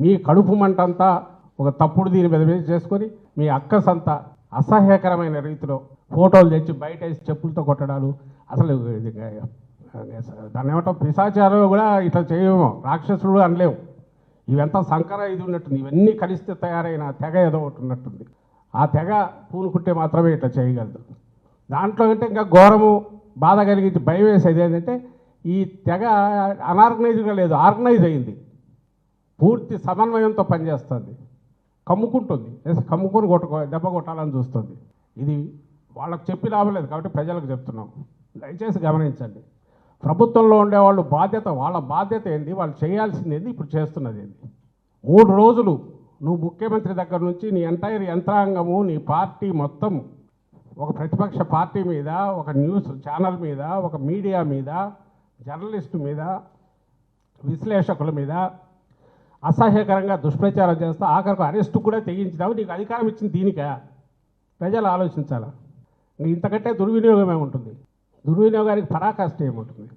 మీ కడుపు మంటంతా ఒక తప్పుడు దీని మీద చేసుకొని మీ అక్కసంతా అసహ్యకరమైన రీతిలో ఫోటోలు తెచ్చి బయట వేసి చెప్పులతో కొట్టడాలు, అసలు దాన్ని ఏమంటాం, పిశాచాలు కూడా ఇట్లా చేయము, రాక్షసుడు అనలేము. ఇవంతా సంకర ఇది ఉన్నట్టుంది. ఇవన్నీ కలిస్తే తయారైన తెగ ఏదో ఒకటి ఉన్నట్టుంది. ఆ తెగ పూనుకుంటే మాత్రమే ఇట్లా చేయగలదు. దాంట్లో అంటే ఇంకా ఘోరము బాధ కలిగించి భయం వేసేది ఏంటంటే ఈ తెగ అనార్గనైజ్గా లేదు, ఆర్గనైజ్ అయింది, పూర్తి సమన్వయంతో పనిచేస్తుంది, కమ్ముకుంటుంది, కమ్ముకొని దెబ్బ కొట్టాలని చూస్తుంది. ఇది వాళ్ళకి చెప్పి లాభం లేదు కాబట్టి ప్రజలకు చెప్తున్నాం, దయచేసి గమనించండి. ప్రభుత్వంలో ఉండేవాళ్ళు వాళ్ళ బాధ్యత ఏంది, వాళ్ళు చేయాల్సింది ఏంది, ఇప్పుడు చేస్తున్నది ఏంది. 3 రోజులు నువ్వు ముఖ్యమంత్రి దగ్గర నుంచి నీ ఎంటైర్ యంత్రాంగము, నీ పార్టీ మొత్తం ఒక ప్రతిపక్ష పార్టీ మీద, ఒక న్యూస్ ఛానల్ మీద, ఒక మీడియా మీద, జర్నలిస్టు మీద, విశ్లేషకుల మీద అసహ్యకరంగా దుష్ప్రచారం చేస్తా ఆఖరికి అరెస్టు కూడా తెగించినావు. నీకు అధికారం ఇచ్చింది దీనికా? ప్రజలు ఆలోచించాలా. ఇంతకంటే దుర్వినియోగమే ఉంటుంది. దుర్వినియోగానికి పరాకాష్ట ఏముంటుంది?